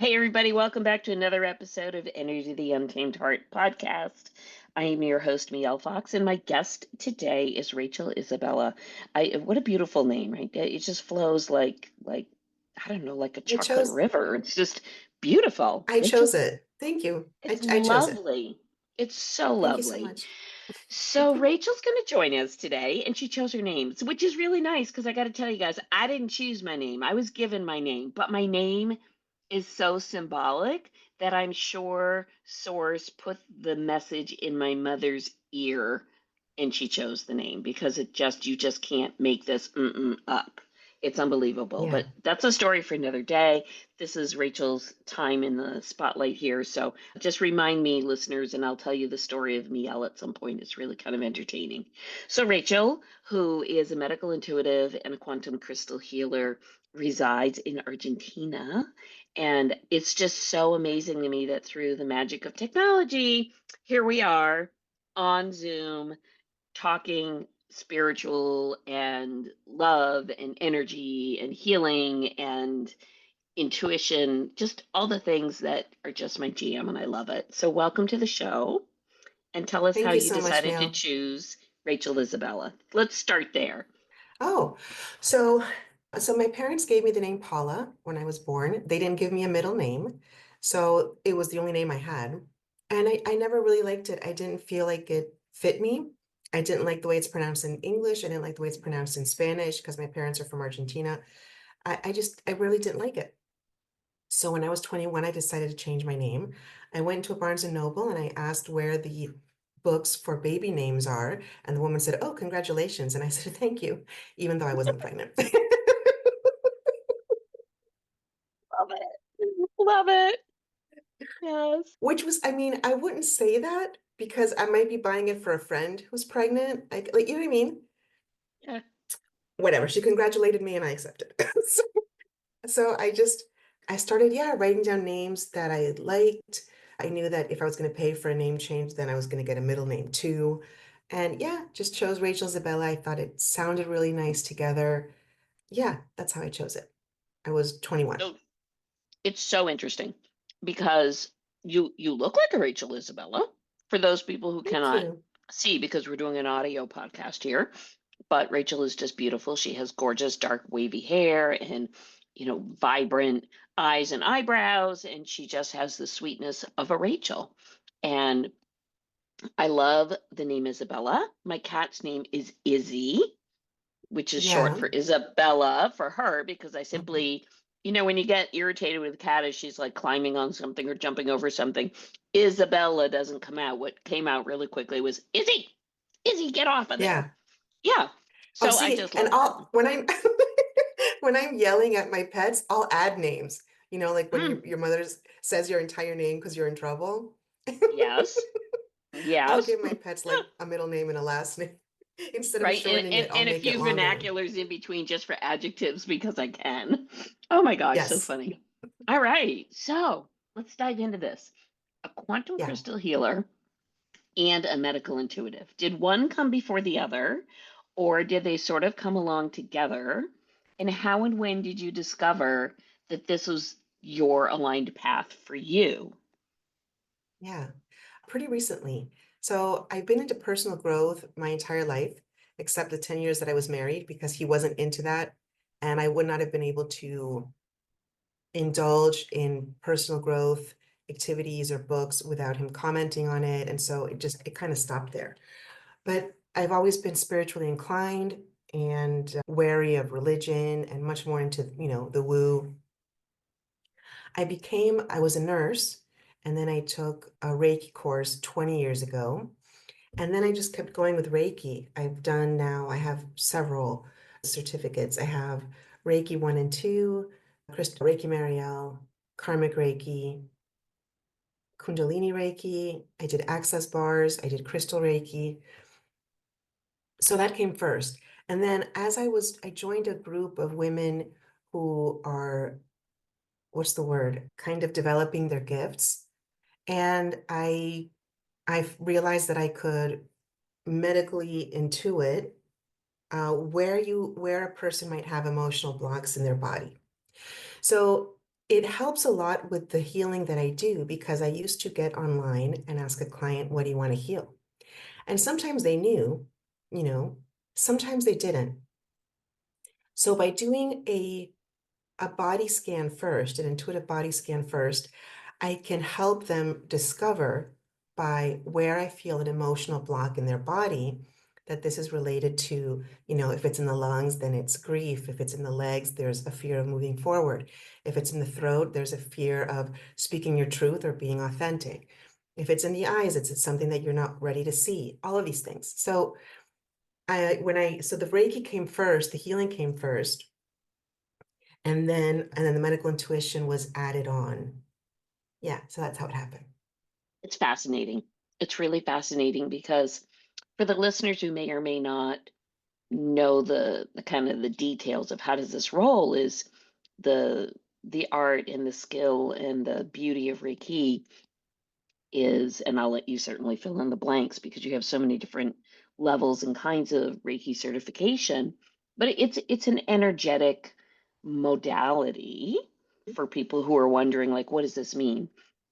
Hey, everybody, welcome back to another episode of Energy of the Untamed Heart podcast. I am your host, Mielle Fox, and my guest today is Rachel Isabela. What a beautiful name, right? It just flows like I don't know, like a I chocolate chose river. It's just beautiful. I Rachel, chose it. Thank you. it's I chose it. lovely. It's so Thank you so lovely. much. So Rachel's going to join us today, and she chose her name, which is really nice because I got to tell you guys, I didn't choose my name. I was given my name, but my name is so symbolic that I'm sure Source put the message in my mother's ear, and she chose the name because you just can't make this up. It's unbelievable, Yeah. but that's a story for another day. This is Rachel's time in the spotlight here. So just remind me, listeners, and I'll tell you the story of Mielle at some point. It's really kind of entertaining. So, Rachel, who is a medical intuitive and a quantum crystal healer, resides in Argentina. And it's just so amazing to me that through the magic of technology, here we are on Zoom talking spiritual and love and energy and healing and intuition, just all the things that are just my jam, and I love it. So, welcome to the show, and tell us how Thank you you so much, decided to Mel. choose Rachel Isabella. Let's start there. Oh, so so my parents gave me the name Paula when I was born. They didn't give me a middle name. So it was the only name I had. And I never really liked it. I didn't feel like it fit me. I didn't like the way it's pronounced in English. I didn't like the way it's pronounced in Spanish because my parents are from Argentina. I really didn't like it. So when I was 21, I decided to change my name. I went to a Barnes and Noble and I asked where the books for baby names are. And the woman said, "Oh, congratulations." And I said, "Thank you," even though I wasn't pregnant. Love it. Love it. Yes. Which was, I mean, I wouldn't say that because I might be buying it for a friend who's pregnant. Like, you know what I mean? Yeah. Whatever. She congratulated me and I accepted. So, I started, yeah, writing down names that I liked. I knew that if I was going to pay for a name change, then I was going to get a middle name too. And yeah, just chose Rachel Isabella. I thought it sounded really nice together. Yeah, that's how I chose it. I was 21. So it's so interesting because you look like a Rachel Isabella. For those people who Thank cannot you. see, because we're doing an audio podcast here, but Rachel is just beautiful. She has gorgeous dark wavy hair and vibrant eyes and eyebrows, and she just has the sweetness of a Rachel. And I love the name Isabella. My cat's name is Izzy, which is short Yeah. for Isabella for her because I simply, when you get irritated with a cat as she's like climbing on something or jumping over something, Isabella doesn't come out. What came out really quickly was Izzy, Izzy, get off of there. Yeah. Yeah. Oh, So I see, just and love that. I'll when I'm when I'm yelling at my pets, I'll add names. You know, like when Mm, your mother says your entire name because you're in trouble. yes. I'll Yes. give my pets like a middle name and a last name. Instead of Right. And, shortening and, it, I'll and a make it few longer. vernaculars in between just for adjectives because I can. Oh my gosh, so Yes. funny. All right. So let's dive into this. A quantum Yeah. crystal healer and a medical intuitive. Did one come before the other, or did they sort of come along together? And how and when did you discover that this was your aligned path for you? Yeah. Pretty recently. So I've been into personal growth my entire life, except the 10 years that I was married because he wasn't into that. And I would not have been able to indulge in personal growth activities or books without him commenting on it. And so it kind of stopped there. But I've always been spiritually inclined and wary of religion and much more into, the woo. I was a nurse, and then I took a Reiki course 20 years ago. And then I just kept going with Reiki. I have several certificates. I have Reiki 1 and 2, Crystal Reiki Marielle, Karmic Reiki, Kundalini Reiki. I did access bars. I did Crystal Reiki. So that came first. And then I joined a group of women who are, what's the word, kind of developing their gifts. And I realized that I could medically intuit where a person might have emotional blocks in their body. So It helps a lot with the healing that I do because I used to get online and ask a client, what do you want to heal? And sometimes they knew, you know, sometimes they didn't. So by doing a body scan first, an intuitive body scan first, I can help them discover by where I feel an emotional block in their body that this is related to, if it's in the lungs, then it's grief. If it's in the legs, there's a fear of moving forward. If it's in the throat, there's a fear of speaking your truth or being authentic. If it's in the eyes, it's something that you're not ready to see, all of these things. So so the Reiki came first, the healing came first, and then the medical intuition was added on. Yeah, so that's how it happened. It's fascinating. It's really fascinating because for the listeners who may or may not know the kind of the details of how does this roll is the art and the skill and the beauty of Reiki is, and I'll let you certainly fill in the blanks because you have so many different levels and kinds of Reiki certification, but it's an energetic modality for people who are wondering like what does this mean?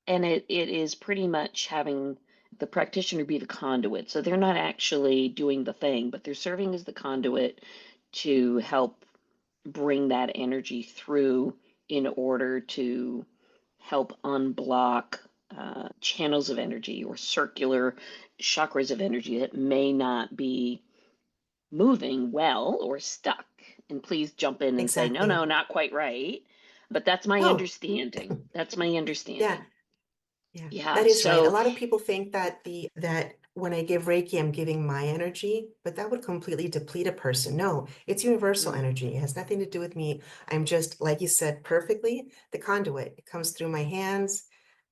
And it is pretty much having the practitioner be the conduit. So they're not actually doing the thing, but they're serving as the conduit to help bring that energy through in order to help unblock channels of energy or circular chakras of energy that may not be moving well or stuck. And please jump in and say, no, Exactly. no, not quite right. But that's my Oh, understanding. That's my yeah, understanding. yeah, Yeah. that is right. A So, lot of people think that that when I give Reiki, I'm giving my energy, but that would completely deplete a person. No, it's universal mm, energy. It has nothing to do with me. I'm just, like you said, perfectly the conduit. It comes through my hands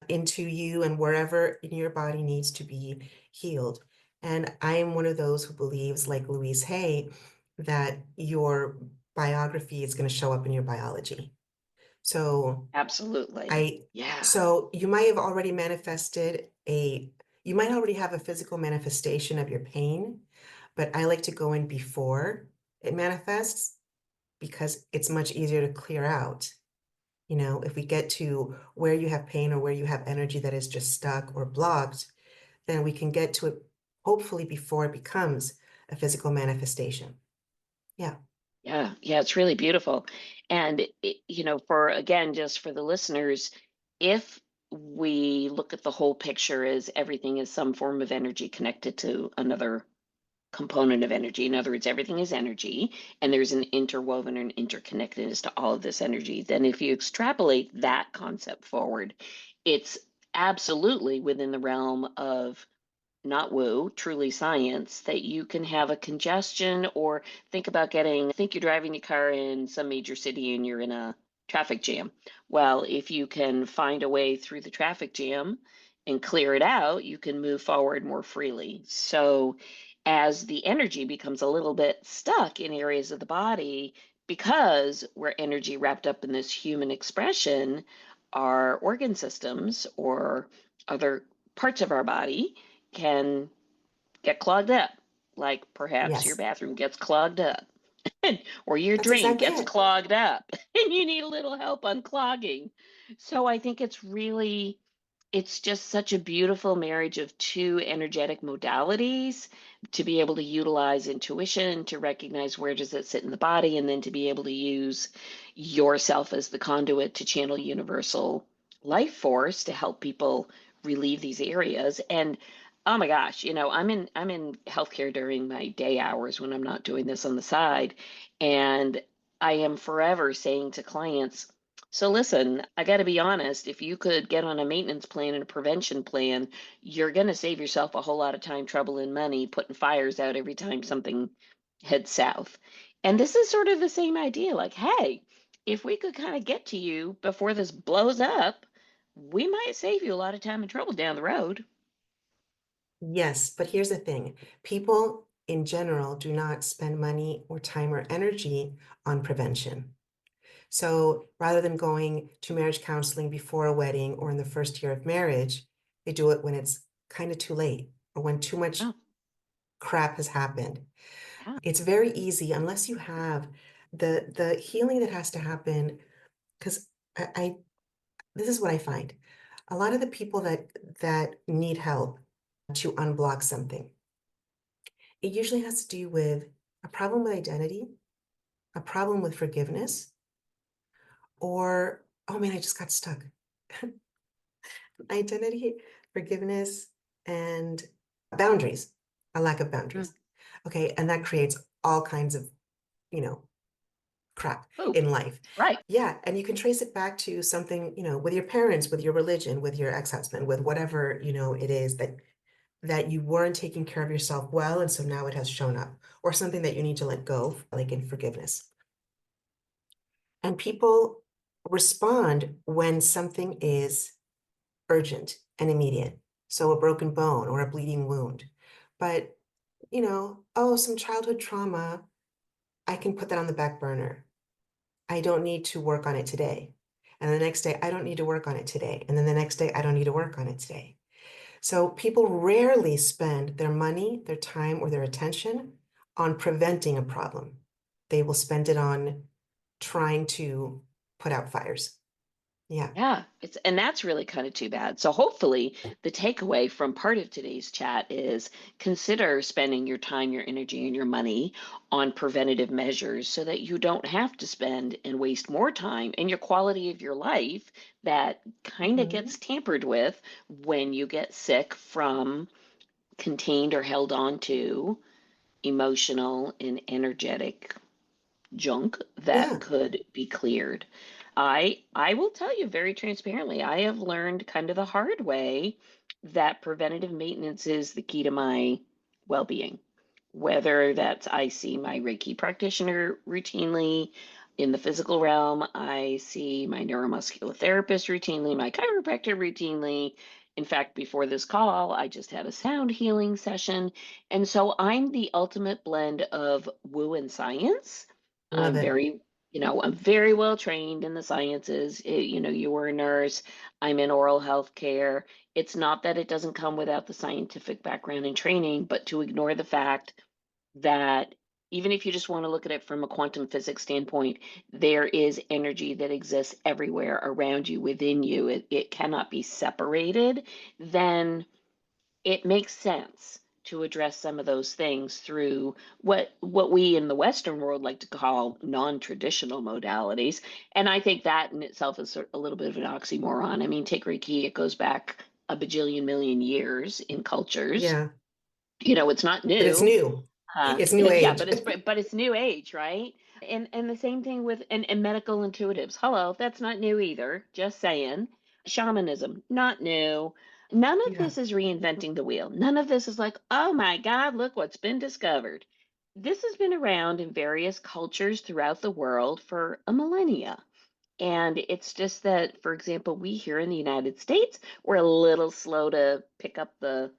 into you and wherever in your body needs to be healed. And I am one of those who believes, like Louise Hay, that your biography is going to show up in your biology. So absolutely. I, Yeah. so you might have already you might already have a physical manifestation of your pain, but I like to go in before it manifests because it's much easier to clear out. If we get to where you have pain or where you have energy that is just stuck or blocked, then we can get to it hopefully before it becomes a physical manifestation. Yeah. Yeah, yeah, it's really beautiful. And, for again, just for the listeners, if we look at the whole picture as everything is some form of energy connected to another component of energy, in other words, everything is energy, and there's an interwoven and interconnectedness to all of this energy, then if you extrapolate that concept forward, it's absolutely within the realm of not woo, truly science, that you can have a congestion or think you're driving your car in some major city and you're in a traffic jam. Well, if you can find a way through the traffic jam and clear it out, you can move forward more freely. So, as the energy becomes a little bit stuck in areas of the body, because we're energy wrapped up in this human expression, our organ systems or other parts of our body can get clogged up. Like perhaps your Yes, bathroom gets clogged up, or your that's drain exactly gets it. clogged up, and you need a little help unclogging. So I think it's just such a beautiful marriage of two energetic modalities to be able to utilize intuition to recognize where does it sit in the body and then to be able to use yourself as the conduit to channel universal life force to help people relieve these areas. And oh my gosh, I'm in healthcare during my day hours when I'm not doing this on the side, and I am forever saying to clients, so listen, I got to be honest, if you could get on a maintenance plan and a prevention plan, you're going to save yourself a whole lot of time, trouble, and money putting fires out every time something heads south. And this is sort of the same idea like, hey, if we could kind of get to you before this blows up, we might save you a lot of time and trouble down the road. Yes, but here's the thing. People in general do not spend money or time or energy on prevention. So rather than going to marriage counseling before a wedding or in the first year of marriage, they do it when it's kind of too late or when too much Oh, crap has happened. yeah. It's very easy unless you have the healing that has to happen because this is what I find. A lot of the people that need help to unblock something, it usually has to do with a problem with identity, a problem with forgiveness, or, oh man, I just got stuck. Identity, forgiveness, and boundaries, a lack of Mm. boundaries. Okay, and that creates all kinds of, you know, crap Poop. in life. Right. Yeah, and you can trace it back to something, with your parents, with your religion, with your ex-husband, with whatever, it is that you weren't taking care of yourself well, and so now it has shown up, or something that you need to let go, like in forgiveness. And people respond when something is urgent and immediate. So a broken bone or a bleeding wound. But, oh, some childhood trauma, I can put that on the back burner. I don't need to work on it today. And the next day, I don't need to work on it today. And then the next day, I don't need to work on it today. So people rarely spend their money, their time, or their attention on preventing a problem. They will spend it on trying to put out fires. Yeah. Yeah, and that's really kind of too bad. So hopefully the takeaway from part of today's chat is consider spending your time, your energy, and your money on preventative measures so that you don't have to spend and waste more time and your quality of your life that kind of Mhm. gets tampered with when you get sick from contained or held on to emotional and energetic junk that Yeah. could be cleared. I will tell you very transparently, I have learned kind of the hard way that preventative maintenance is the key to my well-being. Whether that's I see my Reiki practitioner routinely in the physical realm, I see my neuromuscular therapist routinely, my chiropractor routinely. In fact, before this call, I just had a sound healing session. And so I'm the ultimate blend of woo and science. Love I'm it. I'm very well trained in the sciences. You were a nurse. I'm in oral health care. It's not that it doesn't come without the scientific background and training, but to ignore the fact that even if you just want to look at it from a quantum physics standpoint, there is energy that exists everywhere around you, within you. It cannot be separated. Then it makes sense to address some of those things through what we in the Western world like to call non-traditional modalities. And I think that in itself is a little bit of an oxymoron. I mean, take Reiki, it goes back a bajillion million years in cultures. Yeah. It's not But it's new. new. It's new Yeah, age. but it's new age, right? And the same thing with and medical intuitives. Hello, that's not new either. Just saying. Shamanism, not new. None of Yeah. this is reinventing the wheel. None of this is like, oh my God, look what's been discovered. This has been around in various cultures throughout the world for a millennia. And it's just that, for example, we here in the United States, we're a little slow to pick up the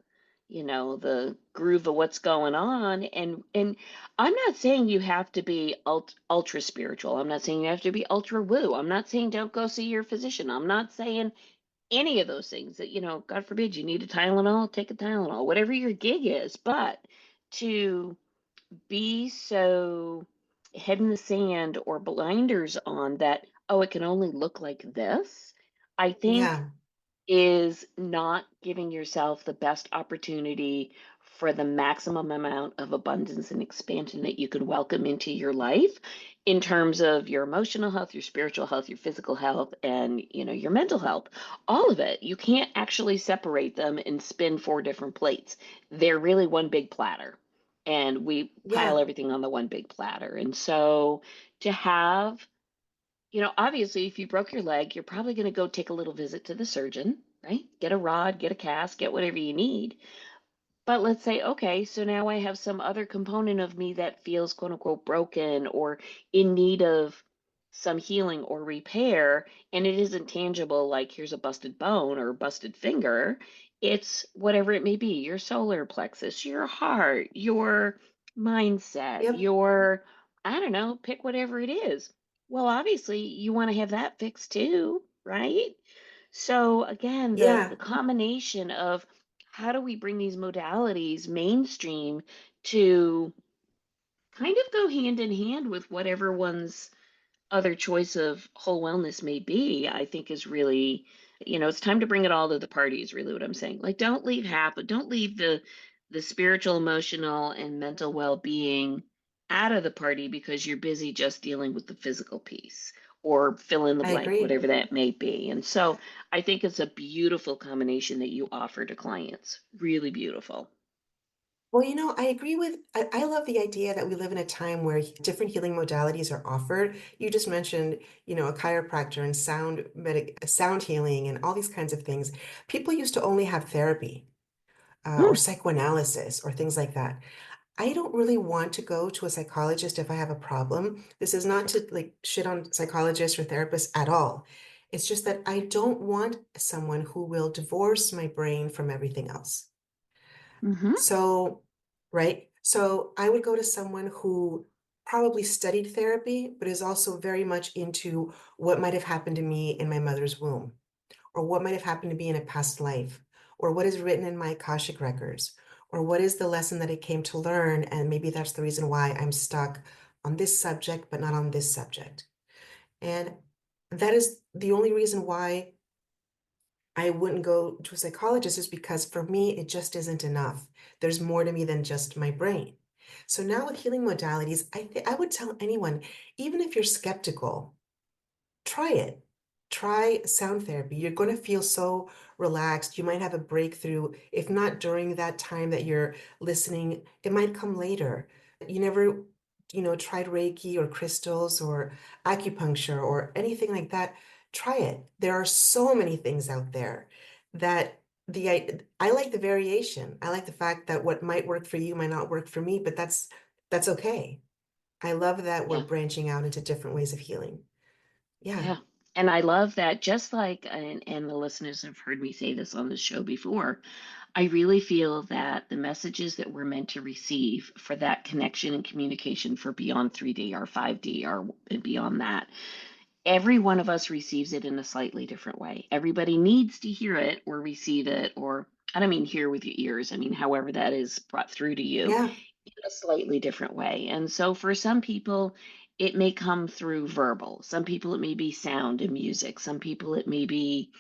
groove of what's going on. And I'm not saying you have to be ultra spiritual. I'm not saying you have to be ultra woo. I'm not saying don't go see your physician. I'm not saying any of those things that, God forbid you need a Tylenol, take a Tylenol, whatever your gig is. But to be so head in the sand or blinders on that, oh, it can only look like this, I think Yeah. is not giving yourself the best opportunity for the maximum amount of abundance and expansion that you can welcome into your life in terms of your emotional health, your spiritual health, your physical health, and your mental health. All of it. You can't actually separate them and spin four different plates. They're really one big platter. And we pile Yeah. everything on the one big platter. And so to have obviously, if you broke your leg, you're probably going to go take a little visit to the surgeon, right? Get a rod, get a cast, get whatever you need. But let's say, okay, so now I have some other component of me that feels quote unquote broken or in need of some healing or repair, and it isn't tangible, like here's a busted bone or busted finger. It's whatever it may be, your solar plexus, your heart, your mindset, Yep. I don't know, pick whatever it is. Well, obviously, you want to have that fixed too, right? So again, the Yeah. combination of how do we bring these modalities mainstream to kind of go hand in hand with what everyone's other choice of whole wellness may be, I think is really, it's time to bring it all to the party is really what I'm saying. Like don't leave the spiritual, emotional, and mental well-being out of the party because you're busy just dealing with the physical piece or fill in the I blank, agree. whatever that may be. And so I think it's a beautiful combination that you offer to clients. Really beautiful. Well, I agree I love the idea that we live in a time where different healing modalities are offered. You just mentioned, a chiropractor and sound healing and all these kinds of things. People used to only have therapy, or Mm, psychoanalysis or things like that. I don't really want to go to a psychologist if I have a problem. This is not to like shit on psychologists or therapists at all. It's just that I don't want someone who will divorce my brain from everything else. hmm So, right? So I would go to someone who probably studied therapy, but is also very much into what might have happened to me in my mother's womb, or what might have happened to me in a past life, or what is written in my Akashic records, or what is the lesson that I came to learn, and maybe that's the reason why I'm stuck on this subject, but not on this subject. And that is the only reason why I wouldn't go to a psychologist is because for me, it just isn't enough. There's more to me than just my brain. So now with healing modalities, I would tell anyone, even if you're skeptical, try it. Try sound therapy. You're going to feel so relaxed. You might have a breakthrough. If not during that time that you're listening, it might come later. You never, tried Reiki or crystals or acupuncture or anything like that. Try it. There are so many things out there that I like the variation. I like the fact that what might work for you might not work for me, but that's okay. I love that we're Yeah. branching out into different ways of healing. Yeah. Yeah. And I love that, just like, and the listeners have heard me say this on the show before, I really feel that the messages that we're meant to receive for that connection and communication for beyond 3D or 5D or beyond that, every one of us receives it in a slightly different way. Everybody needs to hear it or receive it, or I don't mean hear with your ears, I mean, however that is brought through to you Yeah, in a slightly different way. And so for some people, it may come through verbal. Some people, it may be sound and music. Some people, it may be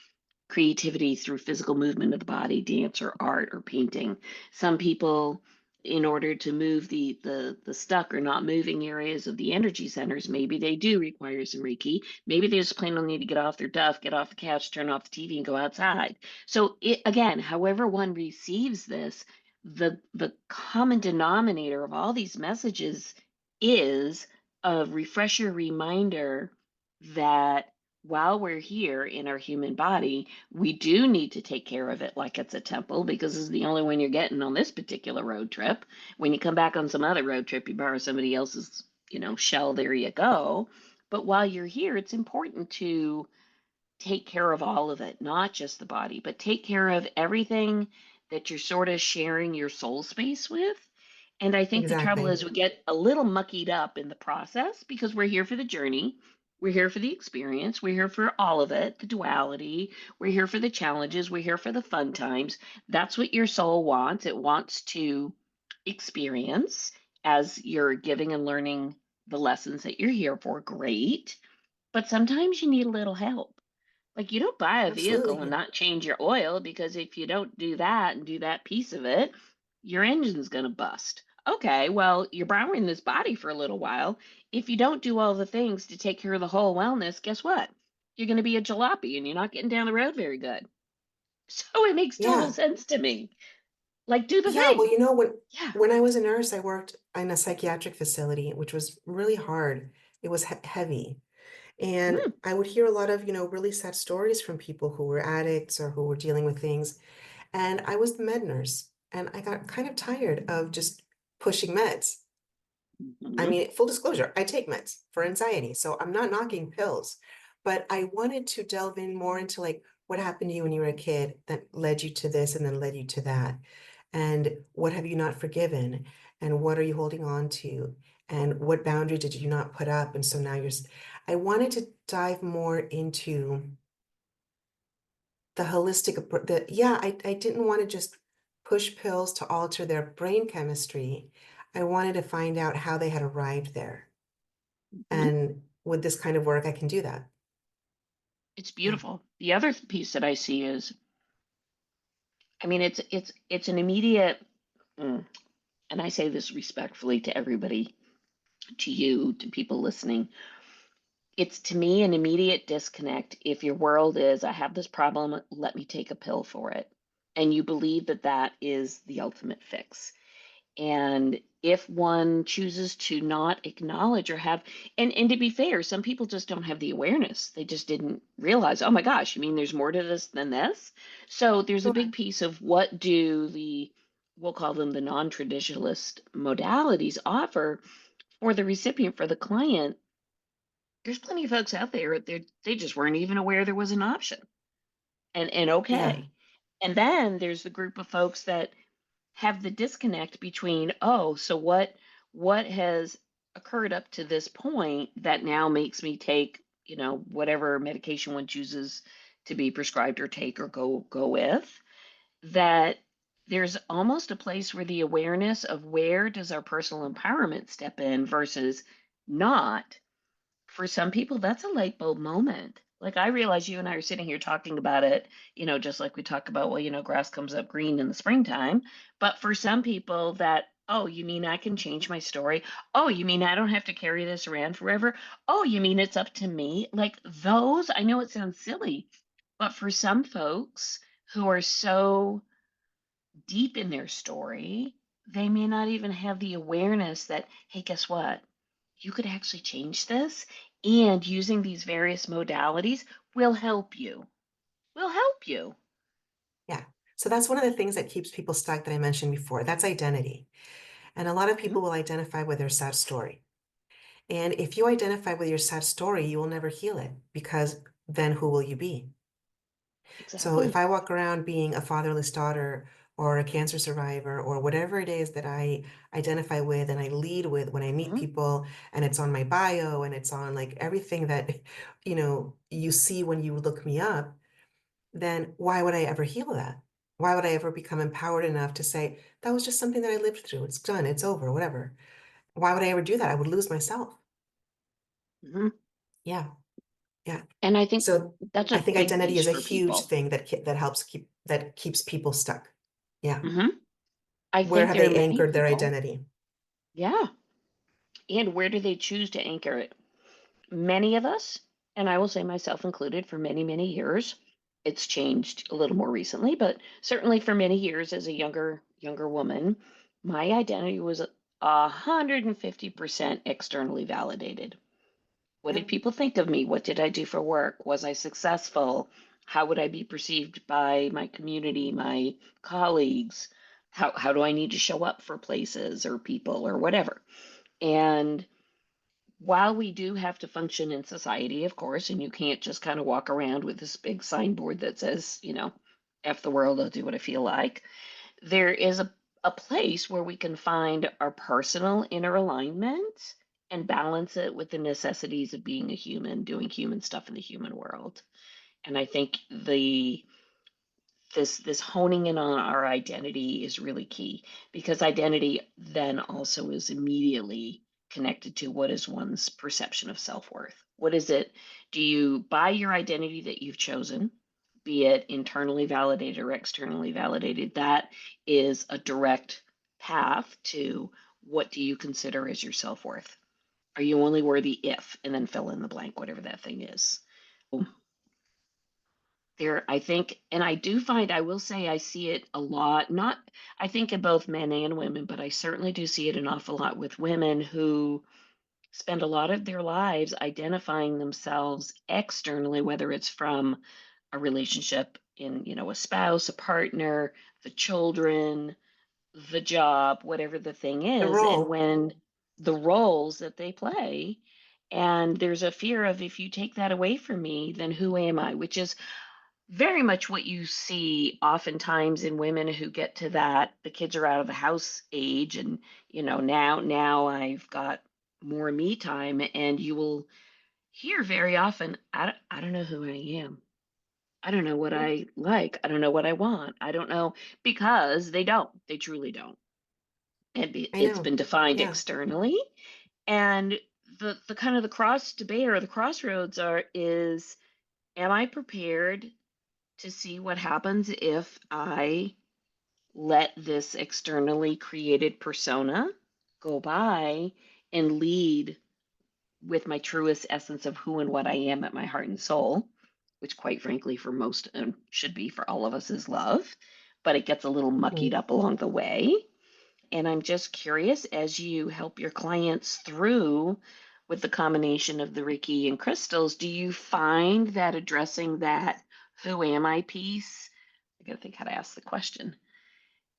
creativity through physical movement of the body, dance or art or painting. Some people, in order to move the stuck or not moving areas of the energy centers, maybe they do require some Reiki. Maybe they just plain don't need to get off their duff, get off the couch, turn off the TV, and go outside. So it again, however one receives this, the common denominator of all these messages is a refresher reminder that while we're here in our human body, we do need to take care of it like it's a temple because it's the only one you're getting on this particular road trip. When you come back on some other road trip, you borrow somebody else's, shell, there you go. But while you're here, it's important to take care of all of it, not just the body, but take care of everything that you're sort of sharing your soul space with. And I think the trouble exactly. is we get a little muckied up in the process because we're here for the journey. We're here for the experience. We're here for all of it, the duality. We're here for the challenges. We're here for the fun times. That's what your soul wants. It wants to experience as you're giving and learning the lessons that you're here for. Great. But sometimes you need a little help. Like, you don't buy a vehicle and Absolutely. not change your oil because if you don't do that and do that piece of it, your engine's going to bust. Okay, well, you're borrowing this body for a little while. If you don't do all the things to take care of the whole wellness, guess what? You're going to be a jalopy and you're not getting down the road very good. So it makes total Yeah. sense to me. Like, do the Yeah. Well, thing. Yeah. when I was a nurse, I worked in a psychiatric facility, which was really hard. It was heavy. And Mm, I would hear a lot of, really sad stories from people who were addicts or who were dealing with things. And I was the med nurse, and I got kind of tired of just pushing meds. I mhm, mean, full disclosure, I take meds for anxiety, so I'm not knocking pills, but I wanted to delve in more into like what happened to you when you were a kid that led you to this and then led you to that. And what have you not forgiven? And what are you holding on to? And what boundary did you not put up? And so now I wanted to dive more into the holistic, yeah, I didn't want to just push pills to alter their brain chemistry. I wanted to find out how they had arrived there. mhm. And with this kind of work, I can do that. It's Yeah. beautiful. The other piece that I see is, I mean, it's an immediate, mm, and I say this respectfully to everybody, to you, to people listening. It's to me an immediate disconnect if your world is, I have this problem, let me take a pill for it. And you believe that that is the ultimate fix. And if one chooses to not acknowledge or have, and to be fair, some people just don't have the awareness. They just didn't realize, oh my gosh, you mean there's more to this than this? So there's a Sure. big piece of what do the, we'll call them the non-traditionalist modalities offer for the recipient, for the client. There's plenty of folks out there, they just weren't even aware there was an option. And Yeah. okay. And then there's the group of folks that have the disconnect between, oh, so what has occurred up to this point that now makes me take, whatever medication one chooses to be prescribed or take or go with, that there's almost a place where the awareness of where does our personal empowerment step in versus not. For some people, that's a light bulb moment. Like I realize you and I are sitting here talking about it, just like we talk about, well, grass comes up green in the springtime. But for some people, that, oh, you mean I can change my story? Oh, you mean I don't have to carry this around forever? Oh, you mean it's up to me? Like those, I know it sounds silly, but for some folks who are so deep in their story, they may not even have the awareness that, hey, guess what? You could actually change this. And using these various modalities will help you. Will help you. Yeah. So that's one of the things that keeps people stuck that I mentioned before. That's identity. And a lot of Mhm. people will identify with their sad story. And if you identify with your sad story, you will never heal it because then who will you be? So if Exactly. I walk around being a fatherless daughter or a cancer survivor or whatever it is that I identify with and I lead with when I meet Mhm. people and it's on my bio and it's on like everything that you see when you look me up, then why would I ever heal that? Why would I ever become empowered enough to say, that was just something that I lived through. It's done, it's over, whatever. Why would I ever do that? I would lose myself. Mhm. Yeah, yeah. And I think So that's a I think big identity piece is a for huge people. thing that helps that keeps people stuck. Yeah. Mhm. I Where think have there are they many anchored their people. identity? Yeah. And where do they choose to anchor it? Many of us, and I will say myself included, for many, many years, it's changed a little more recently, but certainly for many years as a younger woman, my identity was 150% externally validated. What did Yeah, people think of me? What did I do for work? Was I successful? How would I be perceived by my community, my colleagues? How do I need to show up for places or people or whatever? And while we do have to function in society, of course, and you can't just kind of walk around with this big signboard that says, F the world, I'll do what I feel like, there is a place where we can find our personal inner alignment and balance it with the necessities of being a human, doing human stuff in the human world. And I think this honing in on our identity is really key because identity then also is immediately connected to what is one's perception of self-worth. What is it? Do you buy your identity that you've chosen, be it internally validated or externally validated? That is a direct path to what do you consider as your self-worth? Are you only worthy if, and then fill in the blank, whatever that thing is. There, I think, and I do find, I will say, I see it a lot, not, I think in both men and women, but I certainly do see it an awful lot with women who spend a lot of their lives identifying themselves externally, whether it's from a relationship in, a spouse, a partner, the children, the job, whatever the thing the is, and role. when the roles that they play. And there's a fear of if you take that away from me, then who am I? Which is very much what you see oftentimes in women who get to that the kids are out of the house age and now I've got more me time, and you will hear very often, I don't know who I am. I don't know what Yeah, I like. I don't know what I want. I don't know, because they truly don't. I It's know. been defined Yeah. externally, and the kind of the cross debate or the crossroads is, am I prepared to see what happens if I let this externally created persona go by and lead with my truest essence of who and what I am at my heart and soul, which quite frankly for most and should be for all of us is love, but it gets a little muckied Mhm. up along the way. And I'm just curious, as you help your clients through with the combination of the Reiki and crystals, do you find that addressing that who am I piece? I gotta think how to ask the question.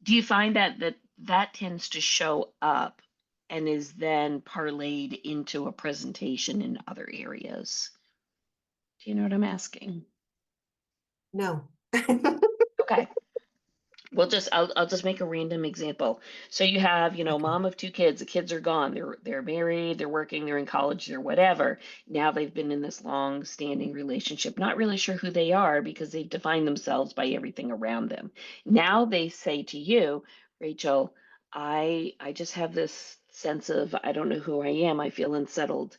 Do you find that tends to show up and is then parlayed into a presentation in other areas? Do you know what I'm asking? No. Okay. I'll just make a random example. So you have, Okay. mom of two kids. The kids are gone. They're married, they're working, they're in college, they're whatever. Now they've been in this long standing relationship, not really sure who they are because they've defined themselves by everything around them. Now they say to you, Rachel, I just have this sense of I don't know who I am. I feel unsettled.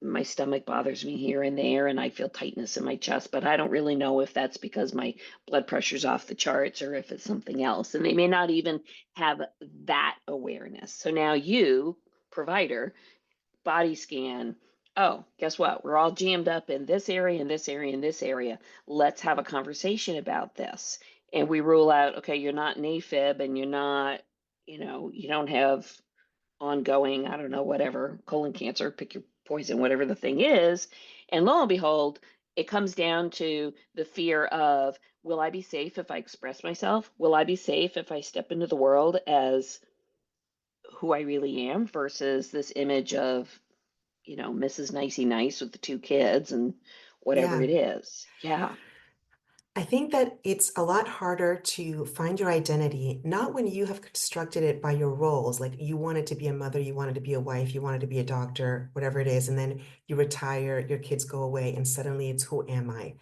My stomach bothers me here and there, and I feel tightness in my chest, but I don't really know if that's because my blood pressure's off the charts or if it's something else. And they may not even have that awareness. So now you, provider, body scan. Oh, guess what? We're all jammed up in this area, in this area, in this area. Let's have a conversation about this. And we rule out, okay, you're not an AFib and you're not, you don't have ongoing, I don't know, whatever, colon cancer, pick your poison, whatever the thing is. And lo and behold, it comes down to the fear of, will I be safe if I express myself? Will I be safe if I step into the world as who I really am versus this image of, Mrs. Nicey Nice with the two kids and whatever Yeah. it is. Yeah. I think that it's a lot harder to find your identity, not when you have constructed it by your roles, like you wanted to be a mother, you wanted to be a wife, you wanted to be a doctor, whatever it is, and then you retire, your kids go away, and suddenly it's who am I?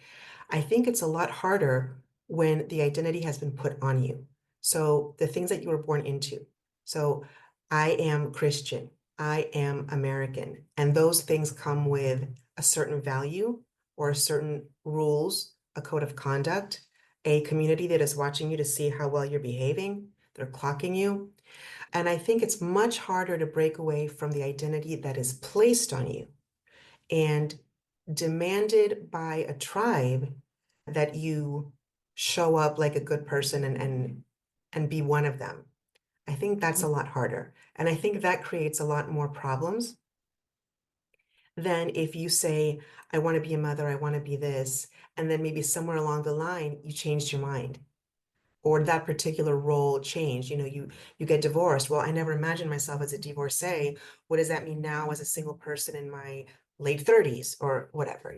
I think it's a lot harder when the identity has been put on you. So the things that you were born into. So I am Christian, I am American, and those things come with a certain value or a certain rules, a code of conduct, a community that is watching you to see how well you're behaving. They're clocking you. And I think it's much harder to break away from the identity that is placed on you and demanded by a tribe that you show up like a good person and be one of them. I think that's a lot harder. And I think that creates a lot more problems than if you say, I want to be a mother, I want to be this, and then maybe somewhere along the line you changed your mind or that particular role changed. You get divorced. Well, I never imagined myself as a divorcee. What does that mean now as a single person in my late 30s or whatever,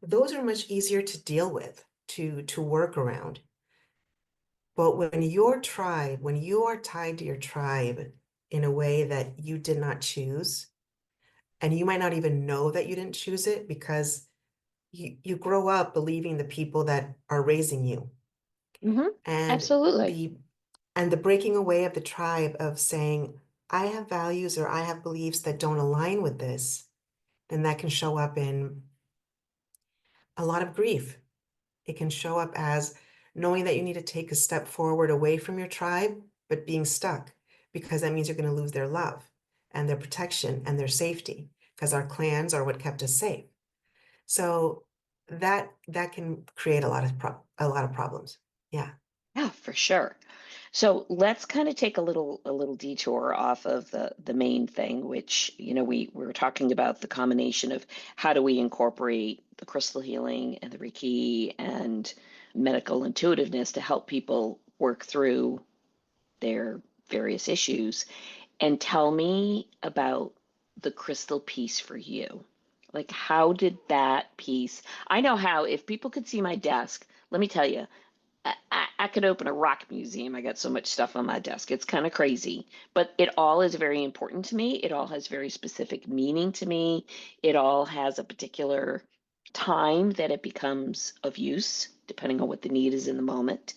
Those are much easier to deal with, to work around. But when you are tied to your tribe in a way that you did not choose, and you might not even know that you didn't choose it because you grow up believing the people that are raising you Hmm. and Absolutely. the breaking away of the tribe of saying, I have values or I have beliefs that don't align with this, then that can show up in a lot of grief. It can show up as knowing that you need to take a step forward away from your tribe, but being stuck because that means you're going to lose their love and their protection and their safety because our clans are what kept us safe. So that can create a lot of problems. Yeah. Yeah, for sure. So let's kind of take a little detour off of the main thing, which, we were talking about the combination of how do we incorporate the crystal healing and the Reiki and medical intuitiveness to help people work through their various issues. And tell me about the crystal piece for you. Like, how did that piece? I know how, if people could see my desk, let me tell you, I could open a rock museum. I got so much stuff on my desk. It's kind of crazy, but it all is very important to me. It all has very specific meaning to me. It all has a particular time that it becomes of use, depending on what the need is in the moment.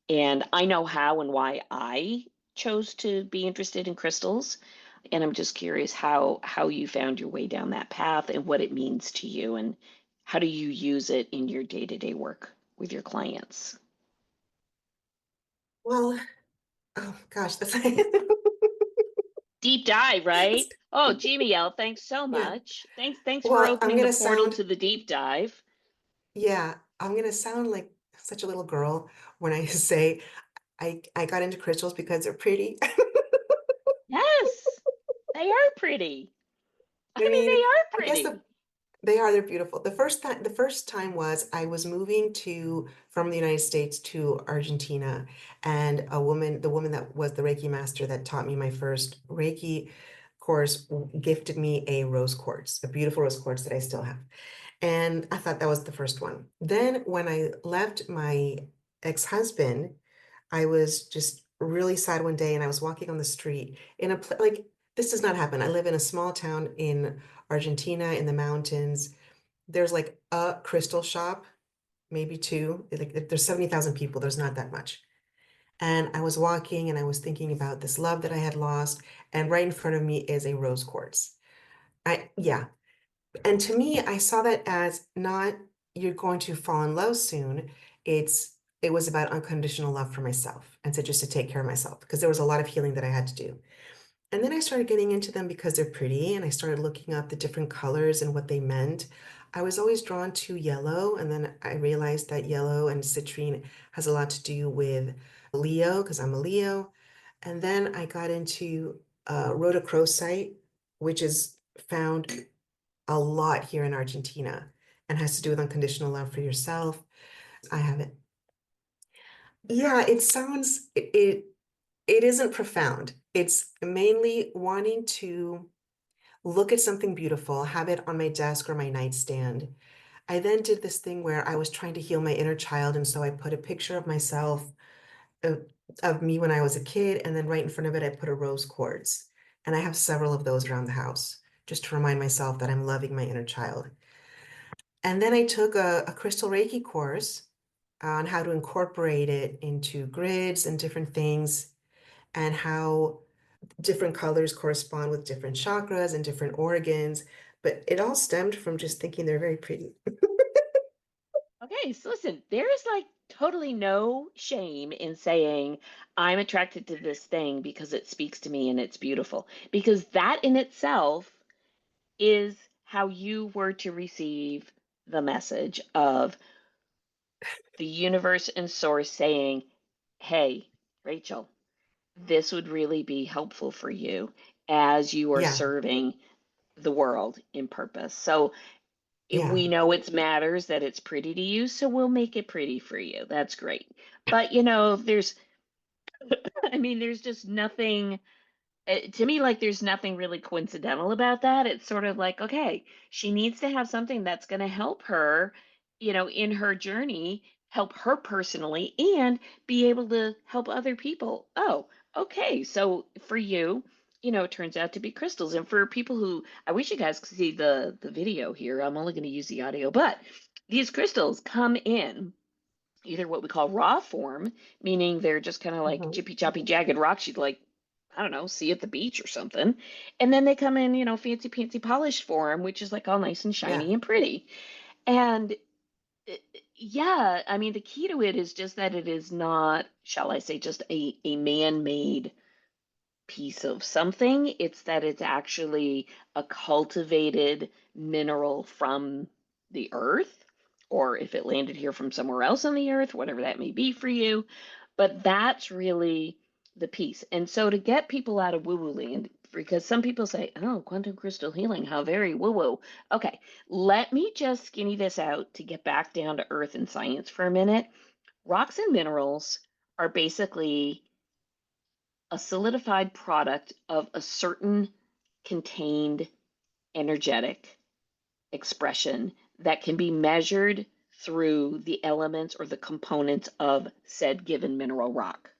And I know how and why I chose to be interested in crystals. And I'm just curious how you found your way down that path and what it means to you and how do you use it in your day-to-day work with your clients. Well, oh gosh, that's Deep dive, right? that's- Oh, Gmail, thanks so yeah. much. Thanks for Well, I'm opening the gonna portal sound, to the deep dive. yeah, I'm gonna sound like such a little girl when I say I got into crystals because they're pretty. Yes, they are pretty. I I mean, mean, they are I guess pretty. they're beautiful. The first time was I was moving to from the United States to Argentina, and the woman that was the Reiki master that taught me my first Reiki course gifted me a rose quartz, a beautiful rose quartz that I still have. And I thought that was the first one. Then when I left my ex-husband, I was just really sad one day and I was walking on the street in a like this does not happen. I live in a small town in Argentina in the mountains. There's like a crystal shop, maybe two. Like if there's 70,000 people, there's not that much. And I was walking and I was thinking about this love that I had lost, and right in front of me is a rose quartz. Yeah, and to me, I saw that as not you're going to fall in love soon. It was about unconditional love for myself and so just to take care of myself because there was a lot of healing that I had to do. And then I started getting into them because they're pretty and I started looking up the different colors and what they meant. I was always drawn to yellow, and then I realized that yellow and citrine has a lot to do with Leo because I'm a Leo. And then I got into rhodochrosite, which is found a lot here in Argentina and has to do with unconditional love for yourself. I have it. Yeah, it isn't profound. It's mainly wanting to look at something beautiful, have it on my desk or my nightstand. I then did this thing where I was trying to heal my inner child, and so I put a picture of myself of me when I was a kid, and then right in front of it I put a rose quartz. And I have several of those around the house just to remind myself that I'm loving my inner child. And then I took a crystal Reiki course on how to incorporate it into grids and different things, and how different colors correspond with different chakras and different organs. But it all stemmed from just thinking they're very pretty. Okay, so listen, there is like totally no shame in saying I'm attracted to this thing because it speaks to me and it's beautiful. Because that in itself is how you were to receive the message of the universe and source saying, hey, Rachel, this would really be helpful for you as you are Yeah, serving the world in purpose. So yeah, we know it matters that it's pretty to you, so we'll make it pretty for you. That's great. But there's, I mean, there's just nothing to me, like there's nothing really coincidental about that. It's sort of like, okay, she needs to have something that's going to help her, in her journey, help her personally, and be able to help other people. Oh, okay. So for you, it turns out to be crystals. And for people who, I wish you guys could see the video here. I'm only going to use the audio, but these crystals come in either what we call raw form, meaning they're just kind of like mhm, chippy choppy jagged rocks you'd like, I don't know, see at the beach or something. And then they come in, fancy pantsy polished form, which is like all nice and yeah, shiny and pretty. And yeah, I mean, the key to it is just that it is not, shall I say, just a man-made piece of something. It's that it's actually a cultivated mineral from the earth, or if it landed here from somewhere else on the earth, whatever that may be for you. But that's really the piece. And so to get people out of woo-woo land, because some people say, oh, quantum crystal healing, how very woo-woo. Okay, let me just skinny this out to get back down to earth and science for a minute. Rocks and minerals are basically a solidified product of a certain contained energetic expression that can be measured through the elements or the components of said given mineral rock.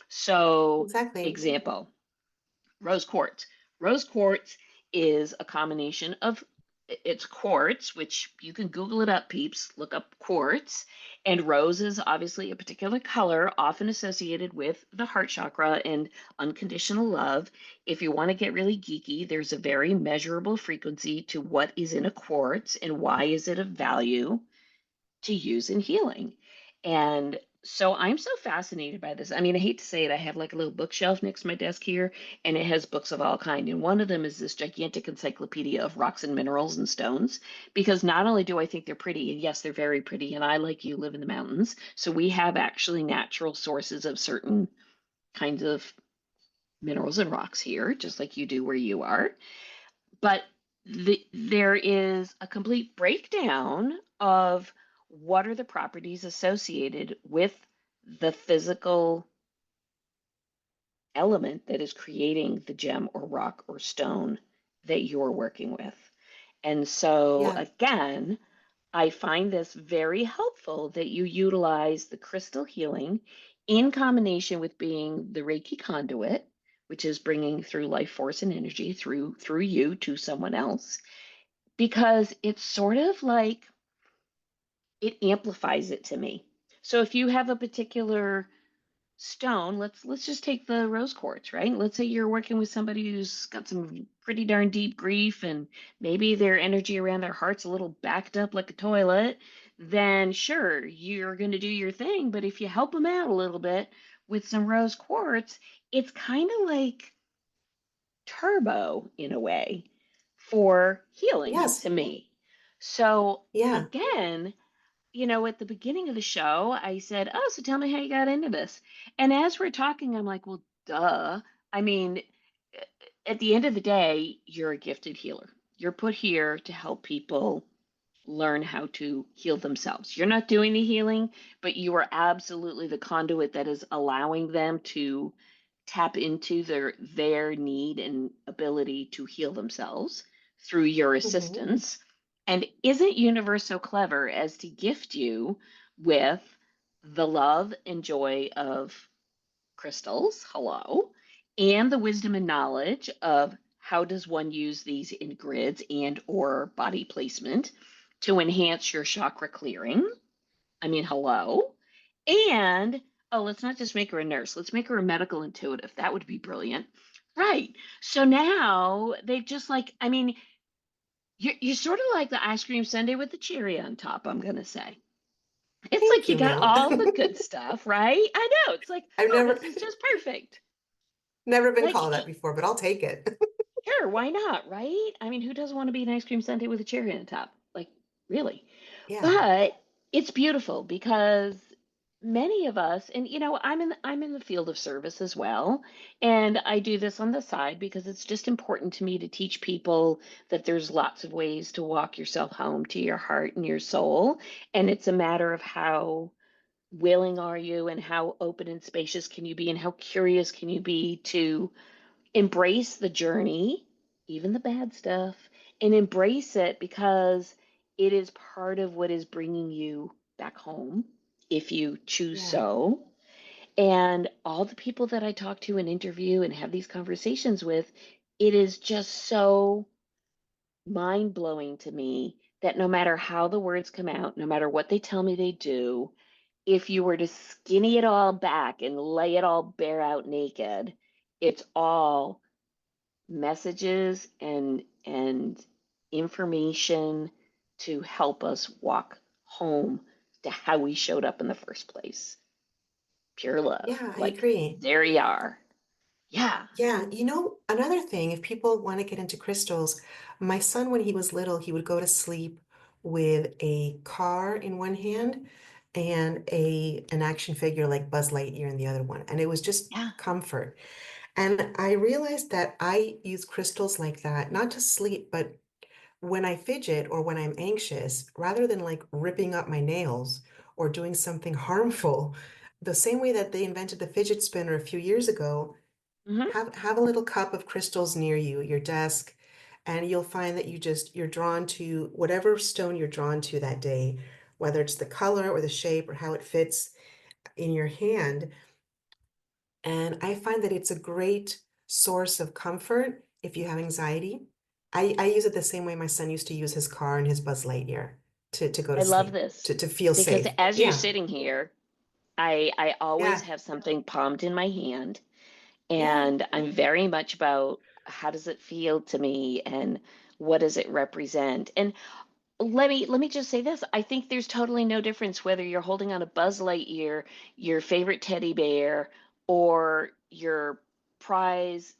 So, exactly. example, rose quartz. Rose quartz is a combination of it's quartz, which you can Google it up, peeps. Look up quartz. And rose is obviously a particular color, often associated with the heart chakra and unconditional love. If you want to get really geeky, there's a very measurable frequency to what is in a quartz and why is it of value to use in healing. And so I'm so fascinated by this. I mean, I hate to say it, I have like a little bookshelf next to my desk here, and it has books of all kind. And one of them is this gigantic encyclopedia of rocks and minerals and stones. Because not only do I think they're pretty, and yes, they're very pretty, and I, like you, live in the mountains, so we have actually natural sources of certain kinds of minerals and rocks here, just like you do where you are. But there is a complete breakdown of what are the properties associated with the physical element that is creating the gem or rock or stone that you're working with. And so, Yeah. again, I find this very helpful that you utilize the crystal healing in combination with being the Reiki conduit, which is bringing through life force and energy through you to someone else, because it's sort of like it amplifies it to me. So if you have a particular stone, let's just take the rose quartz, right? Let's say you're working with somebody who's got some pretty darn deep grief and maybe their energy around their heart's a little backed up like a toilet, then sure, you're going to do your thing, but if you help them out a little bit with some rose quartz, it's kind of like turbo in a way for healing Yes. to me. So Yeah. again, at the beginning of the show, I said, "Oh, so tell me how you got into this." And as we're talking, I'm like, "Well, duh. I mean, at the end of the day, you're a gifted healer. You're put here to help people learn how to heal themselves. You're not doing the healing, but you are absolutely the conduit that is allowing them to tap into their need and ability to heal themselves through your Hmm. assistance. And isn't universe so clever as to gift you with the love and joy of crystals, hello, and the wisdom and knowledge of how does one use these in grids and or body placement to enhance your chakra clearing. I mean, hello. And oh, let's not just make her a nurse. Let's make her a medical intuitive. That would be brilliant. Right. So now they've just like, I mean, you're sort of like the ice cream sundae with the cherry on top, I'm going to say. It's Thank like you you, got Mel. all the good stuff, right? I know. It's like, I've oh, never this is just perfect. never been Like, called that before, but I'll take it. sure, why not, right? I mean, who doesn't want to be an ice cream sundae with a cherry on top? Like, really? Yeah. But it's beautiful because many of us, and I'm in the field of service as well, and I do this on the side because it's just important to me to teach people that there's lots of ways to walk yourself home to your heart and your soul, and it's a matter of how willing are you and how open and spacious can you be and how curious can you be to embrace the journey, even the bad stuff, and embrace it because it is part of what is bringing you back home if you choose Yeah. so. And all the people that I talk to and interview and have these conversations with, it is just so mind blowing to me that no matter how the words come out, no matter what they tell me they do, if you were to skinny it all back and lay it all bare out naked, it's all messages and information to help us walk home to how we showed up in the first place. Pure love. Yeah, I Like agree. there you are. Yeah. Yeah, another thing, if people want to get into crystals, my son, when he was little, he would go to sleep with a car in one hand and an action figure like Buzz Lightyear in the other one. And it was just Yeah. comfort. And I realized that I use crystals like that, not to sleep, but when I fidget or when I'm anxious, rather than like ripping up my nails or doing something harmful, the same way that they invented the fidget spinner a few years ago, Hmm. have a little cup of crystals near you, your desk, and you'll find that you're drawn to whatever stone you're drawn to that day, whether it's the color or the shape or how it fits in your hand. And I find that it's a great source of comfort if you have anxiety. I use it the same way my son used to use his car and his Buzz Lightyear to go to I love sleep, this to feel because safe. as you're Yeah, sitting here, I always yeah, have something palmed in my hand, yeah, and I'm very much about how does it feel to me and what does it represent? And let me just say this. I think there's totally no difference whether you're holding on a Buzz Lightyear, your favorite teddy bear, or your prize,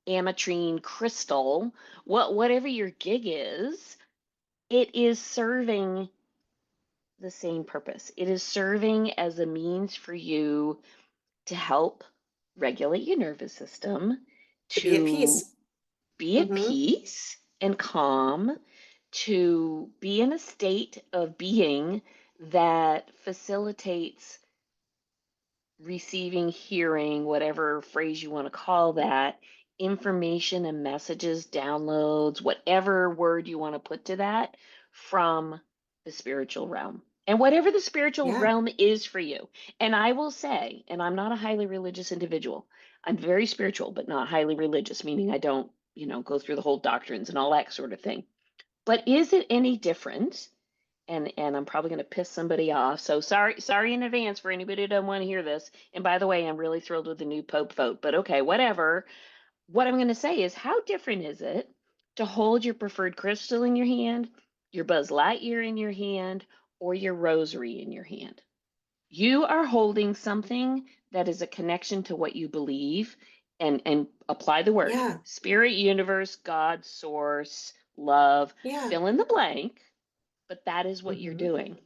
ametrine crystal, whatever your gig is, it is serving the same purpose. It is serving as a means for you to help regulate your nervous system, to be at to peace. be at Hmm. peace and calm, to be in a state of being that facilitates receiving, hearing, whatever phrase you want to call that, information and messages, downloads, whatever word you want to put to that from the spiritual realm. And whatever the spiritual Yeah, realm is for you. And I will say, and I'm not a highly religious individual, I'm very spiritual, but not highly religious, meaning I don't, go through the whole doctrines and all that sort of thing. But is it any different? And I'm probably going to piss somebody off. So sorry in advance for anybody who doesn't want to hear this. And by the way, I'm really thrilled with the new Pope vote, but okay, whatever. What I'm going to say is how different is it to hold your preferred crystal in your hand, your Buzz Lightyear in your hand, or your rosary in your hand? You are holding something that is a connection to what you believe and apply the word yeah, spirit, universe, God, source, love, yeah. fill in the blank, but that is what you're Hmm. doing.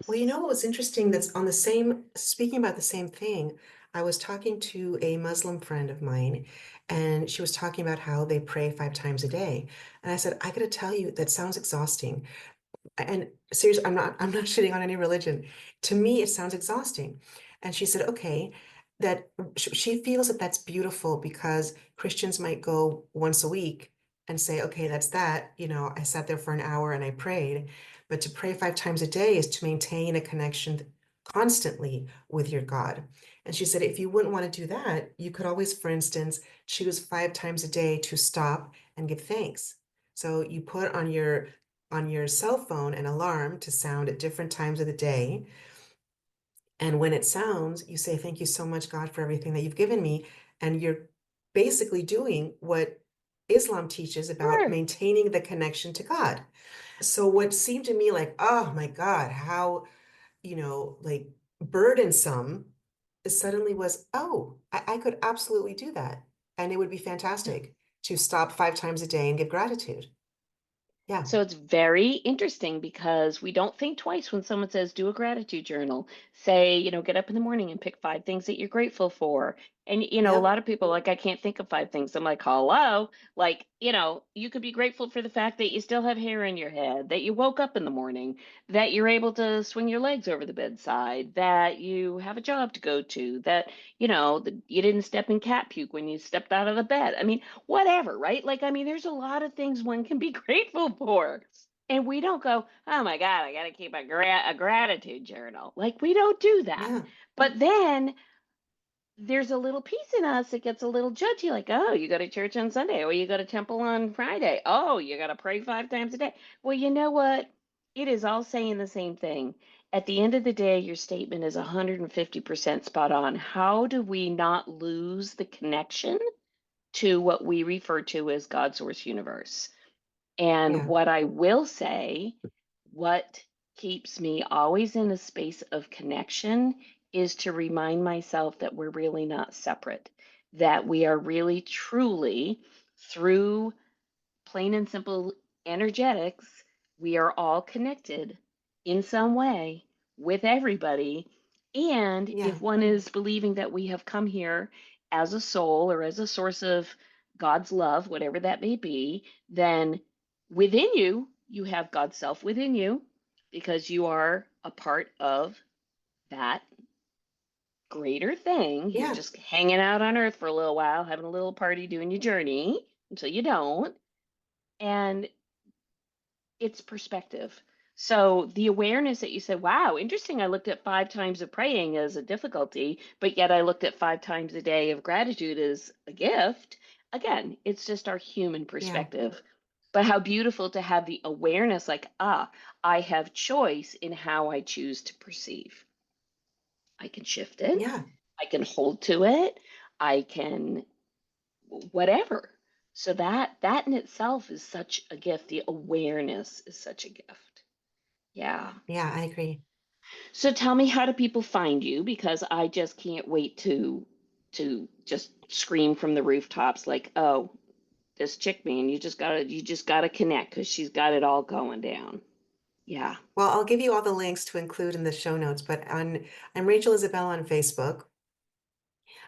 Well, you Yes. know what was interesting that's on the same, speaking about the same thing, I was talking to a Muslim friend of mine, and she was talking about how they pray 5 times a day. And I said, I gotta tell you, that sounds exhausting. And seriously, I'm not shitting on any religion. To me, it sounds exhausting. And she said, okay, that she feels that that's beautiful because Christians might go once a week and say, okay, that's that. I sat there for an hour and I prayed. But to pray 5 times a day is to maintain a connection constantly with your God. And she said, if you wouldn't want to do that, you could always, for instance, choose 5 times a day to stop and give thanks. So you put on your cell phone an alarm to sound at different times of the day. And when it sounds, you say, thank you so much, God, for everything that you've given me. And you're basically doing what Islam teaches about Sure. maintaining the connection to God. So what seemed to me like, oh my God, how, like burdensome, suddenly was, oh, I could absolutely do that. And it would be fantastic to stop 5 times a day and give gratitude. Yeah. So it's very interesting because we don't think twice when someone says, do a gratitude journal. Say, get up in the morning and pick 5 things that you're grateful for. And, a Yep. lot of people like, I can't think of 5 things. I'm like, hello. Like, you could be grateful for the fact that you still have hair in your head, that you woke up in the morning, that you're able to swing your legs over the bedside, that you have a job to go to, that you didn't step in cat puke when you stepped out of the bed. I mean, whatever, right? Like, I mean, there's a lot of things one can be grateful for. And we don't go, oh my God, I got to keep a gratitude journal. Like, we don't do that. Yeah. But then there's a little piece in us that gets a little judgy, like, oh, you go to church on Sunday, or you go to temple on Friday. Oh, you got to pray 5 times a day. Well, you know what? It is all saying the same thing. At the end of the day, your statement is 150% spot on. How do we not lose the connection to what we refer to as God source universe? And Yeah. what I will say, what keeps me always in a space of connection is to remind myself that we're really not separate, that we are really truly through plain and simple energetics, we are all connected in some way with everybody. And Yeah. if one is believing that we have come here as a soul or as a source of God's love, whatever that may be, then within you, you have God's self within you because you are a part of that greater thing. You're Yeah. just hanging out on earth for a little while, having a little party, doing your journey until you don't. And it's perspective. So the awareness that you said, wow, interesting. I looked at 5 times of praying as a difficulty, but yet I looked at 5 times a day of gratitude as a gift. Again, it's just our human Yeah. perspective. But how beautiful to have the awareness like, ah, I have choice in how I choose to perceive. I can shift it, Yeah. I can hold to it, I can whatever. So that in itself is such a gift. The awareness is such a gift. Yeah. Yeah, I agree. So tell me, how do people find you? Because I just can't wait to just scream from the rooftops like, oh, this chick, man, you just gotta connect because she's got it all going down. Yeah. Well, I'll give you all the links to include in the show notes, but I'm Rachel Isabella on Facebook.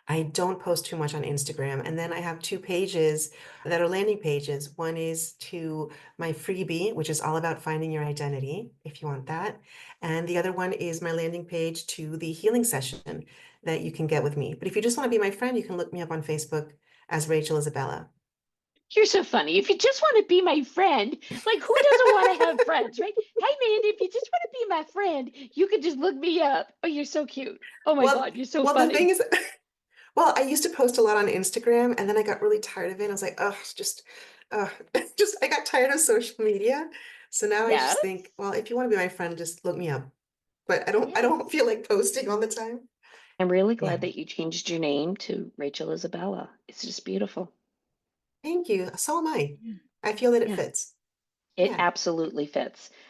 I don't post too much on Instagram. And then I have two pages that are landing pages. One is to my freebie, which is all about finding your identity, if you want that. And the other one is my landing page to the healing session that you can get with me. But if you just want to be my friend, you can look me up on Facebook as Rachel Isabella. You're so funny. If you just want to be my friend, like who doesn't want to have friends, right? Hey, man, if you just want to be my friend, you could just look me up. Oh, you're so cute. Oh my Well, God, you're so well, the thing funny. is, well, I used to post a lot on Instagram and then I got really tired of it. I was like, oh, uh, just, I got tired of social media. So now I just Yes. think, well, if you want to be my friend, just look me up. But I Yes. don't feel like posting all the time. I'm really Yeah. glad that you changed your name to Rachel Isabella. It's just beautiful. Thank you. So am I. Yeah. I feel that it Yeah. fits. It Yeah. absolutely fits.